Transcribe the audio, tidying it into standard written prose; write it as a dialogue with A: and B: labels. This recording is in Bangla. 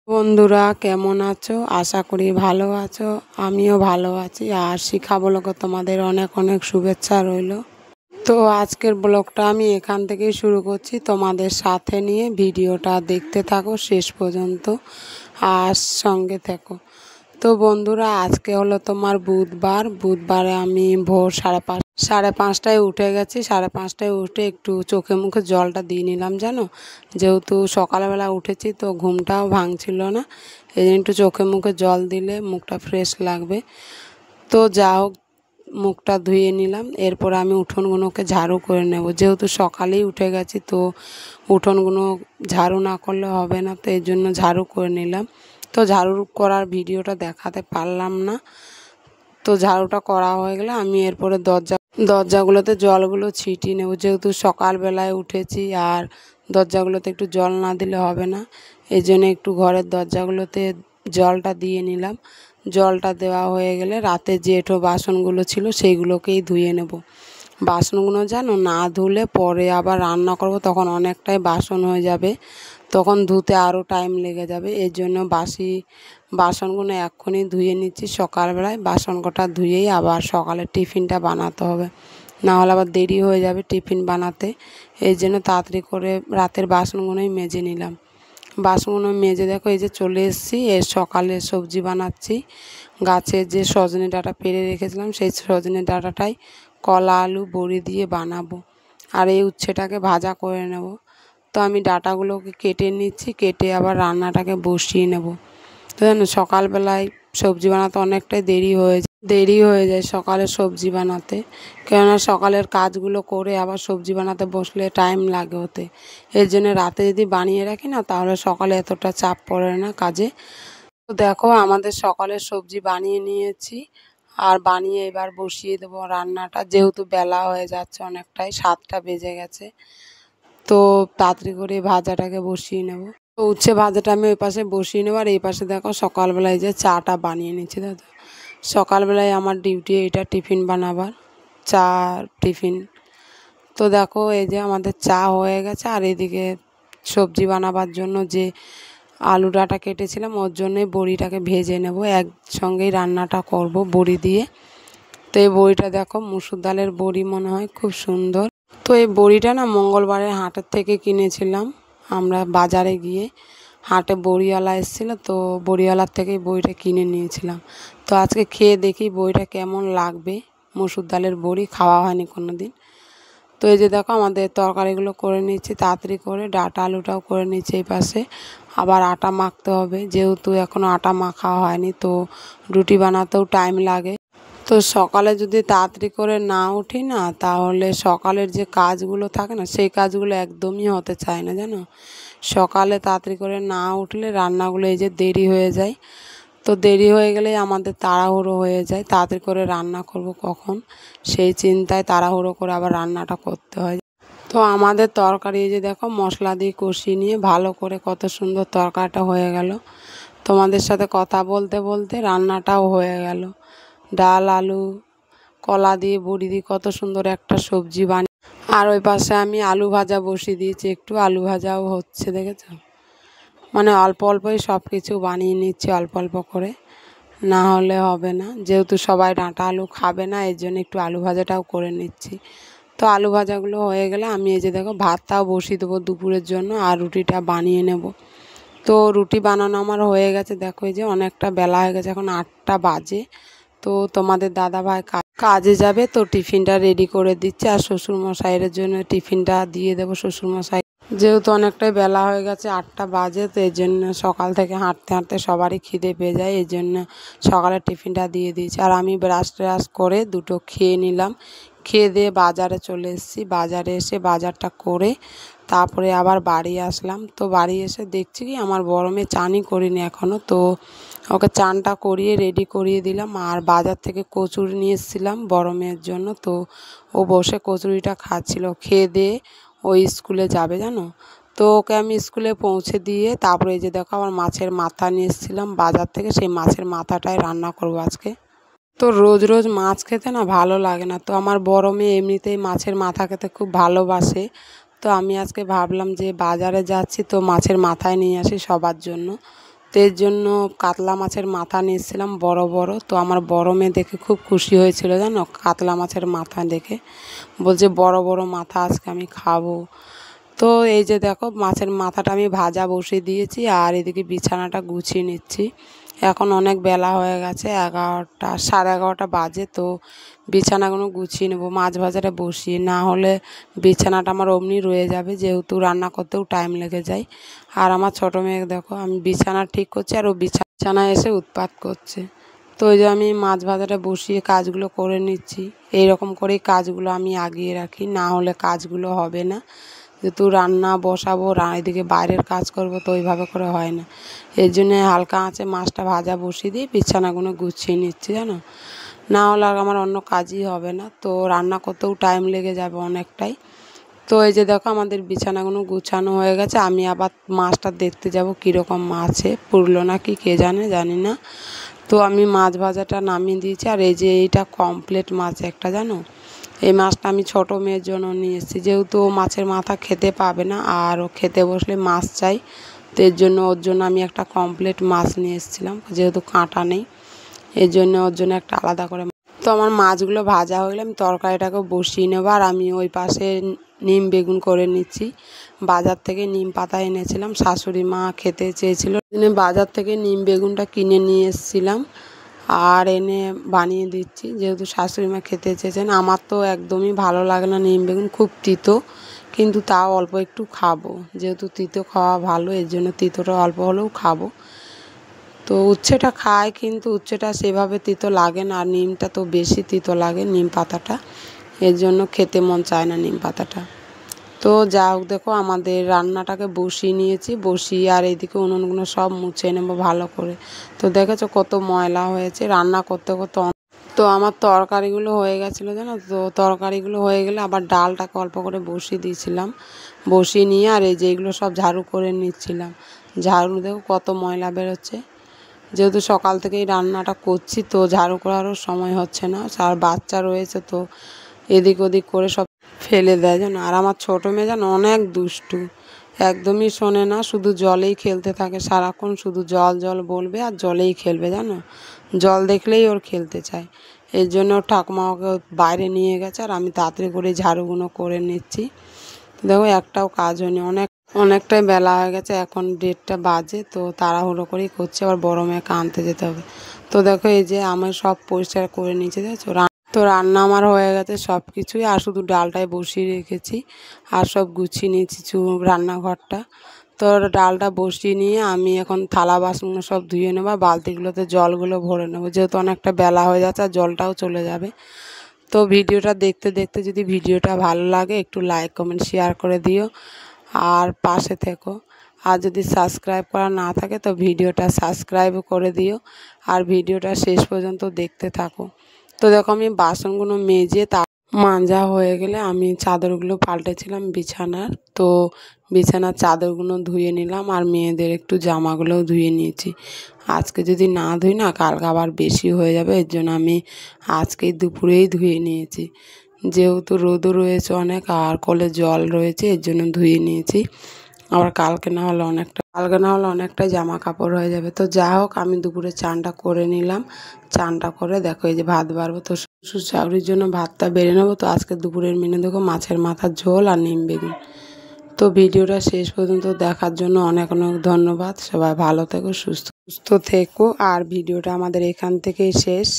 A: বন্ধুরা কেমন আছো? আশা করি ভালো আছো। আমিও ভালো আছি। আর শিখা ব্লগে তোমাদের অনেক অনেক শুভেচ্ছা রইল। তো আজকের ব্লগটা আমি এখান থেকেই শুরু করছি, তোমাদের সাথে নিয়ে ভিডিওটা দেখতে থাকো শেষ পর্যন্ত আর সঙ্গে থেকো। তো বন্ধুরা আজকে হলো তোমার বুধবারে আমি ভোর সাড়ে পাঁচটায় উঠে গেছি। সাড়ে পাঁচটায় উঠে একটু চোখে মুখে জলটা দিয়ে নিলাম, জানো, যেহেতু সকালবেলা উঠেছি তো ঘুমটাও ভাঙছিল না, এই জন্য একটু চোখে মুখে জল দিলে মুখটা ফ্রেশ লাগবে। তো যা হোক, মুখটা ধুয়ে নিলাম। এরপর আমি উঠোনগুলোকে ঝাড়ু করে নেব, যেহেতু সকালেই উঠে গেছি তো উঠোনগুলো ঝাড়ু না করলে হবে না, তো এই জন্য ঝাড়ু করে নিলাম। তো ঝাড়ু করার ভিডিওটা দেখাতে পারলাম না। তো ঝাড়ুটা করা হয়ে গেলে আমি এরপরে দরজাগুলোতে জলগুলো ছিটিয়ে নেব, যেহেতু সকালবেলায় উঠেছি আর দরজাগুলোতে একটু জল না দিলে হবে না, এই জন্য একটু ঘরের দরজাগুলোতে জলটা দিয়ে নিলাম। জলটা দেওয়া হয়ে গেলে রাতে যে এঁঠো বাসনগুলো ছিল সেইগুলোকেই ধুয়ে নেব। বাসনগুলো জানো, না ধুলে পরে আবার রান্না করব তখন অনেকটাই বাসন হয়ে যাবে, তখন ধুতে আরও টাইম লেগে যাবে। এর জন্য বাসি বাসনগুলো এক্ষুনি ধুয়ে নিচ্ছি। সকালবেলায় বাসন কটা ধুয়েই আবার সকালে টিফিনটা বানাতে হবে, না হলে আবার দেরি হয়ে যাবে টিফিন বানাতে। এই জন্য তাড়াতাড়ি করে রাতের বাসনগুলোই মেজে নিলাম। বাসনগুলো মেজে দেখো এই যে চলে এসেছি, এর সকালে সবজি বানাচ্ছি। গাছের যে সজনে ডাঁটা পেরে রেখেছিলাম সেই সজনে ডাঁটাটাই কলা আলু বড়ি দিয়ে বানাবো, আর এই উচ্ছেটাকে ভাজা করে নেব। তো আমি ডাঁটাগুলোকে কেটে নিচ্ছি, কেটে আবার রান্নাটাকে বসিয়ে নেব। তো জানো, সকালবেলায় সবজি বানাতে অনেকটাই দেরি হয়ে যায় সকালে সবজি বানাতে, কেননা সকালের কাজগুলো করে আবার সবজি বানাতে বসলে টাইম লাগে হতে। এর জন্য রাতে যদি বানিয়ে রাখি না তাহলে সকালে এতটা চাপ পড়ে না কাজে। তো দেখো আমাদের সকালের সবজি বানিয়ে নিয়েছি, আর বানিয়ে এবার বসিয়ে দেবো রান্নাটা, যেহেতু বেলা হয়ে যাচ্ছে অনেকটাই, 7টা বেজে গেছে। তো তাড়াতাড়ি করে ভাজাটাকে বসিয়ে নেব। তো উচ্ছে ভাজাটা আমি ওই পাশে বসিয়ে নেব, আর এই পাশে দেখো সকালবেলায় যে চাটা বানিয়ে নিচ্ছি। দাদা, সকালবেলায় আমার ডিউটি এটা টিফিন বানাবার, চা টিফিন। তো দেখো এই যে আমাদের চা হয়ে গেছে, আর এদিকে সবজি বানাবার জন্য যে আলু ডাঁটা কেটেছিলাম ওর জন্যই বড়িটাকে ভেজে নেব, একসঙ্গেই রান্নাটা করব বড়ি দিয়ে। তো এই বড়িটা দেখো মুসুর ডালের বড়ি, মনে হয় খুব সুন্দর। তো এই বড়িটা না মঙ্গলবারের হাটের থেকে কিনেছিলাম আমরা, বাজারে গিয়ে হাটে বড়িওয়ালা এসেছিলো, তো বড়িওয়ালার থেকেই বড়িটা কিনে নিয়েছিলাম। তো আজকে খেয়ে দেখি বড়িটা কেমন লাগবে। মুসুর ডালের বড়ি খাওয়া হয়নি কোনো দিন। তো এই যে দেখো আমাদের তরকারিগুলো করে নিচ্ছি তাড়াতাড়ি করে, ডাঁটা আলুটাও করে নিচ্ছি এই পাশে। আবার আটা মাখতে হবে, যেহেতু এখনও আটা মাখা হয়নি, তো রুটি বানাতেও টাইম লাগে। তো সকালে যদি তাড়াতাড়ি করে না উঠি না, তাহলে সকালের যে কাজগুলো থাকে না সেই কাজগুলো একদমই হতে চায় না, জানো। সকালে তাড়াতাড়ি করে না উঠলে রান্নাগুলো এই যে দেরি হয়ে যায়। তো দেরি হয়ে গেলেই আমাদের তাড়াহুড়ো হয়ে যায়, তাড়াতাড়ি করে রান্না করব কখন, সেই চিন্তায় তাড়াহুড়ো করে আবার রান্নাটা করতে হয়। তো আমাদের তরকারি এই যে দেখো মশলা দিয়ে কষিয়ে নিয়ে ভালো করে কত সুন্দর তরকারিটা হয়ে গেল। তোমাদের সাথে কথা বলতে বলতে রান্নাটাও হয়ে গেল। ডাল আলু কলা দিয়ে বড়ি দিয়ে কত সুন্দর একটা সবজি বানিয়ে, আর ওই পাশে আমি আলু ভাজা বসিয়ে দিয়েছি, একটু আলু ভাজাও হচ্ছে, দেখেছো। মানে অল্প অল্পই সব কিছু বানিয়ে নিচ্ছি, অল্প অল্প করে, না হলে হবে না, যেহেতু সবাই ডাঁটা আলু খাবে না এর জন্য একটু আলু ভাজাটাও করে নিচ্ছি। তো আলু ভাজাগুলো হয়ে গেলে আমি এই যে দেখো ভাতটাও বসিয়ে দেবো দুপুরের জন্য, আর রুটিটা বানিয়ে নেব। তো রুটি বানানো আমার হয়ে গেছে, দেখো এই যে অনেকটা বেলা হয়ে গেছে, এখন 8টা বাজে। তো তোমাদের দাদাভাই কাজে যাবে, তো টিফিনটা রেডি করে দিচ্ছে, আর শ্বশুরমশাইয়ের জন্য টিফিনটা দিয়ে দেবো। শ্বশুরমশাই যেহেতু অনেকটাই বেলা হয়ে গেছে, 8টা বাজে, তো এই জন্য সকাল থেকে হাঁটতে হাঁটতে সবারই খিদে পেয়ে যায়, এই জন্য সকালে টিফিনটা দিয়ে দিয়েছি। আর আমি ব্রাশ ট্রাশ করে দুটো খেয়ে নিলাম, খেয়ে দিয়ে বাজারে চলে এসেছি। বাজারে এসে বাজারটা করে তারপরে আবার বাড়ি আসলাম। তো বাড়ি এসে দেখছি কি আমার বড় মেয়ে চানই করিনি এখনও, তো ওকে চানটা করিয়ে রেডি করিয়ে দিলাম। আর বাজার থেকে কচুরি নিয়ে এসেছিলাম বড় মেয়ের জন্য, তো ও বসে কচুরিটা খাচ্ছিল। খেয়ে দিয়ে ও স্কুলে যাবে, জানো। তো ওকে আমি স্কুলে পৌঁছে দিয়ে তারপরে এই যে দেখো আবার মাছের মাথা নিয়ে এসেছিলাম বাজার থেকে, সেই মাছের মাথাটাই রান্না করবো আজকে। তো রোজ রোজ মাছ খেতে না ভালো লাগে না, তো আমার বড় মেয়ে এমনিতেই মাছের মাথা খেতে খুব ভালোবাসে। তো আমি আজকে ভাবলাম যে বাজারে যাচ্ছি তো মাছের মাথায় নিয়ে আসি সবার জন্য। তো এর জন্য কাতলা মাছের মাথা নিয়েছিলাম বড় বড়। তো আমার বড় মেয়ে দেখে খুব খুশি হয়েছিল জানো, কাতলা মাছের মাথা দেখে বলছে বড় বড় মাথা আজকে আমি খাবো। তো এই যে দেখো মাছের মাথাটা আমি ভাজা বসিয়ে দিয়েছি, আর এদিকে বিছানাটা গুছিয়ে নিচ্ছি। এখন অনেক বেলা হয়ে গেছে, 11টা 11:30 বাজে। তো বিছানাগুলো গুছিয়ে নেবো মাছ ভাজাটা বসিয়ে, না হলে বিছানাটা আমার অমনি রয়ে যাবে, যেহেতু রান্না করতেও টাইম লেগে যায়। আর আমার ছোটো মেয়ে দেখো আমি বিছানা ঠিক করছি আর ও বিছানায় এসে উৎপাত করছে। তো ওই যে আমি মাছ ভাজাটা বসিয়ে কাজগুলো করে নিচ্ছি। এইরকম করেই কাজগুলো আমি আগিয়ে রাখি, না হলে কাজগুলো হবে না। যেহেতু রান্না বসাবো, এদিকে বাইরের কাজ করব, তো ওইভাবে করে হয় না। এর জন্যে হালকা আঁচে মাছটা ভাজা বসিয়ে দিয়ে বিছানাগুলো গুছিয়ে নিচ্ছি জানো, না হলে আর আমার অন্য কাজই হবে না। তো রান্না করতেও টাইম লেগে যাবে অনেকটাই। তো এই যে দেখো আমাদের বিছানাগুলো গুছানো হয়ে গেছে। আমি আবার মাছটা দেখতে যাব কীরকম মাছে পুড়লো না কি কে জানি না। তো আমি মাছ ভাজাটা নামিয়ে দিয়েছি, আর এই যে এইটা কমপ্লিট মাছ একটা জানো, এই মাছটা আমি ছোটো মেয়ের জন্য নিয়ে এসেছি, যেহেতু ও মাছের মাথা খেতে পাবে না, আর ও খেতে বসলে মাছ চাই। তো এর জন্য ওর জন্য আমি একটা কমপ্লিট মাছ নিয়ে এসেছিলাম, যেহেতু কাঁটা নেই এর জন্য ওর জন্য একটা আলাদা করে। তো আমার মাছগুলো ভাজা হয়ে গেলে আমি তরকারিটাকে বসিয়ে নেবো, আর আমি ওই পাশে নিম বেগুন করে নিচ্ছি। বাজার থেকে নিম পাতা এনেছিলাম, শাশুড়ি মা খেতে চেয়েছিল, বাজার থেকে নিম বেগুনটা কিনে নিয়ে এসেছিলাম আর এনে বানিয়ে দিচ্ছি, যেহেতু শাশুড়ি মা খেতে চেয়েছেন। আমার তো একদমই ভালো লাগে না নিম বেগুন, খুব তিতো, কিন্তু তাও অল্প একটু খাবো, যেহেতু তিতো খাওয়া ভালো এর জন্য তিতোটা অল্প হলেও খাবো। তো উচ্ছেটা খায়, কিন্তু উচ্ছেটা সেভাবে তিতো লাগে না, আর নিমটা তো বেশি তিতো লাগে নিম পাতাটা, এর জন্য খেতে মন চায় না নিম পাতাটা। তো যা হোক দেখো আমাদের রান্নাটাকে বসিয়ে নিয়েছি, বসিয়ে আর এইদিকে উনুনগুলো সব মুছে নেবো ভালো করে। তো দেখেছো কত ময়লা হয়েছে রান্না করতে করতে। তো আমার তরকারিগুলো হয়ে গেছিলো জানো, তো তরকারিগুলো হয়ে গেলে আবার ডালটাকে অল্প করে বসিয়ে দিয়েছিলাম, বসিয়ে নিয়ে আর এই যে এগুলো সব ঝাড়ু করে নিচ্ছিলাম। ঝাড়ু দেখো কত ময়লা বেরোচ্ছে, যেহেতু সকাল থেকেই রান্নাটা করছি তো ঝাড়ু করারও সময় হচ্ছে না, আর বাচ্চা রয়েছে তো এদিক ওদিক করে সব ফেলে দেয় জানো। আর আমার ছোটো মেয়ে জানো অনেক দুষ্টু, একদমই শোনে না, শুধু জলেই খেলতে থাকে সারাক্ষণ, শুধু জল জল বলবে আর জলেই খেলবে জানো, জল দেখলেই ওর খেলতে চায়। এর জন্য ওর ঠাকুমা ওকে বাইরে নিয়ে গেছে, আর আমি তাড়াতাড়ি করে ঝাড়ুগুলো করে নিচ্ছি। দেখো একটাও কাজ হয়নি, অনেকটাই বেলা হয়ে গেছে, এখন 1:30 বাজে। তো তাড়াহুড়ো করেই করছে, আবার বড় মেয়েকে আনতে যেতে হবে। তো দেখো এই যে আমি সব পরিষ্কার করে নিয়েছি দেখছো। তো রান্না আমার হয়ে গেছে সব কিছুই, আর শুধু ডালটাই বসিয়ে রেখেছি, আর সব গুছিয়ে নিয়েছি রান্নাঘরটা। তো ডালটা বসিয়ে নিয়ে আমি এখন থালা বাসনগুলো সব ধুয়ে নেবো, বালতিগুলোতে জলগুলো ভরে নেবো, যেহেতু অনেকটা বেলা হয়ে যাচ্ছে আর জলটাও চলে যাবে। তো ভিডিওটা দেখতে দেখতে যদি ভিডিওটা ভালো লাগে একটু লাইক কমেন্ট শেয়ার করে দিও, আর পাশে থেকো। আর যদি সাবস্ক্রাইব করা না থাকে তো ভিডিওটা সাবস্ক্রাইব করে দিও, আর ভিডিওটা শেষ পর্যন্ত দেখতে থাকো। তো দেখো আমি বাসনগুলো মেজে মাজা হয়ে গেলে আমি চাদরগুলো পাল্টেছিলাম বিছানার, তো বিছানার চাদরগুলো ধুয়ে নিলাম, আর মেয়েদের একটু জামাগুলোও ধুয়ে নিয়েছি। আজকে যদি না ধুই না কালকে আবার বেশি হয়ে যাবে, এর জন্য আমি আজকেই দুপুরেই ধুয়ে নিয়েছি, যেহেতু রোদও রয়েছে অনেক আর কলে জল রয়েছে, এর জন্য ধুয়ে নিয়েছি। আবার কালকে না হলে অনেকটা জামা কাপড় হয়ে যাবে। তো যা হোক আমি দুপুরে চানটা করে নিলাম, চানটা করে দেখো এই যে ভাত বাড়বো, তো শাশুড়ির জন্য ভাতটা বেড়ে নেবো। তো আজকে দুপুরের মেনু দেখো মাছের মাথার ঝোল আর নিম বেগুন। তো ভিডিওটা শেষ পর্যন্ত দেখার জন্য অনেক অনেক ধন্যবাদ। সবাই ভালো থেকো, সুস্থ থেকো, আর ভিডিওটা আমাদের এখান থেকেই শেষ।